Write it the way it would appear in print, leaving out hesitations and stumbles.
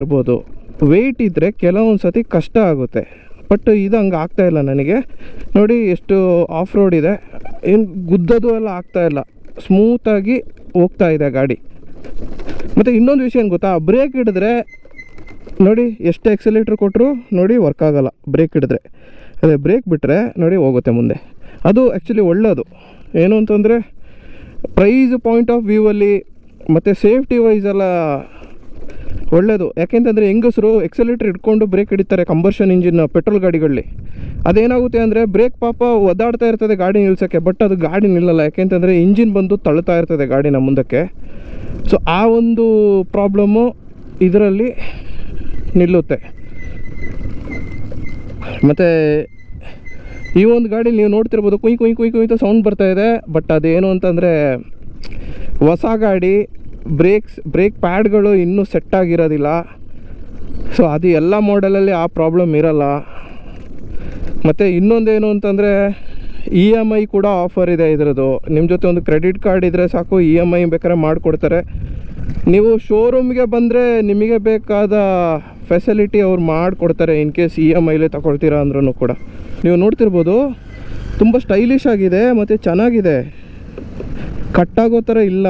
ಇರ್ಬೋದು. ವೆಯ್ಟ್ ಇದ್ದರೆ ಕೆಲವೊಂದು ಸತಿ ಕಷ್ಟ ಆಗುತ್ತೆ, ಬಟ್ ಇದು ಹಂಗೆ ಆಗ್ತಾಯಿಲ್ಲ ನನಗೆ. ನೋಡಿ ಎಷ್ಟು ಆಫ್ ರೋಡ್ ಇದೆ, ಏನು ಗುದ್ದೋದು ಎಲ್ಲ ಆಗ್ತಾಯಿಲ್ಲ, ಸ್ಮೂತಾಗಿ ಹೋಗ್ತಾ ಇದೆ ಗಾಡಿ. ಮತ್ತು ಇನ್ನೊಂದು ವಿಷಯ ಏನು ಗೊತ್ತಾ, ಬ್ರೇಕ್ ಹಿಡಿದ್ರೆ ನೋಡಿ ಎಷ್ಟು ಎಕ್ಸಲೇಟ್ರ್ ಕೊಟ್ಟರು ನೋಡಿ ವರ್ಕ್ ಆಗೋಲ್ಲ. ಬ್ರೇಕ್ ಹಿಡಿದ್ರೆ ಅದೇ ಬ್ರೇಕ್ ಬಿಟ್ಟರೆ ನೋಡಿ ಹೋಗುತ್ತೆ ಮುಂದೆ. ಅದು ಆ್ಯಕ್ಚುಲಿ ಒಳ್ಳೆಯದು. ಏನು ಅಂತಂದರೆ ಪ್ರೈಸ್ ಪಾಯಿಂಟ್ ಆಫ್ ವ್ಯೂವಲ್ಲಿ ಮತ್ತು ಸೇಫ್ಟಿ ವೈಸ್ ಎಲ್ಲ ಒಳ್ಳೆಯದು. ಯಾಕೆಂತಂದರೆ ಹೆಂಗಸರು ಎಕ್ಸಲೇಟ್ರ್ ಇಟ್ಕೊಂಡು ಬ್ರೇಕ್ ಹಿಡಿತಾರೆ ಕಂಬರ್ಷನ್ ಇಂಜಿನ್ ಪೆಟ್ರೋಲ್ ಗಾಡಿಗಳಲ್ಲಿ. ಅದೇನಾಗುತ್ತೆ ಅಂದರೆ ಬ್ರೇಕ್ ಪಾಪ ಒದ್ದಾಡ್ತಾ ಇರ್ತದೆ ಗಾಡಿ ನಿಲ್ಸೋಕ್ಕೆ, ಬಟ್ ಅದು ಗಾಡಿ ನಿಲ್ಲಲ್ಲ. ಯಾಕೆಂತಂದರೆ ಇಂಜಿನ್ ಬಂದು ತಳ್ತಾ ಇರ್ತದೆ ಗಾಡಿನ ಮುಂದಕ್ಕೆ. ಸೊ ಆ ಒಂದು ಪ್ರಾಬ್ಲಮ್ಮು ಇದರಲ್ಲಿ ನಿಲ್ಲುತ್ತೆ. ಮತ್ತು ಈ ಒಂದು ಗಾಡಿ ನೀವು ನೋಡ್ತಿರ್ಬೋದು, ಕುಯ್ ಕುಯ್ ಕುಯ್ ಕುಯ್ ಸೌಂಡ್ ಬರ್ತಾಯಿದೆ. ಬಟ್ ಅದೇನು ಅಂತಂದರೆ ಹೊಸ ಗಾಡಿ, ಬ್ರೇಕ್ ಪ್ಯಾಡ್ಗಳು ಇನ್ನೂ ಸೆಟ್ ಆಗಿರೋದಿಲ್ಲ. ಸೊ ಅದು ಎಲ್ಲ ಮಾಡೆಲಲ್ಲಿ ಆ ಪ್ರಾಬ್ಲಮ್ ಇರಲ್ಲ. ಮತ್ತು ಇನ್ನೊಂದೇನು ಅಂತಂದರೆ EMI ಕೂಡ ಆಫರ್ ಇದೆ ಇದರದ್ದು. ನಿಮ್ಮ ಜೊತೆ ಒಂದು ಕ್ರೆಡಿಟ್ ಕಾರ್ಡ್ ಇದ್ದರೆ ಸಾಕು, EMI ಬೇಕಾದ್ರೆ ಮಾಡಿಕೊಡ್ತಾರೆ. ನೀವು ಶೋರೂಮ್ಗೆ ಬಂದರೆ ನಿಮಗೆ ಬೇಕಾದ ಫೆಸಿಲಿಟಿ ಅವ್ರು ಮಾಡಿಕೊಡ್ತಾರೆ, ಇನ್ ಕೇಸ್ EMIಲೇ ತಗೊಳ್ತೀರಾ ಅಂದ್ರೂ ಕೂಡ. ನೀವು ನೋಡ್ತಿರ್ಬೋದು ತುಂಬ ಸ್ಟೈಲಿಶ್ ಆಗಿದೆ ಮತ್ತು ಚೆನ್ನಾಗಿದೆ, ಕಟ್ಟಾಗೋ ಥರ ಇಲ್ಲ.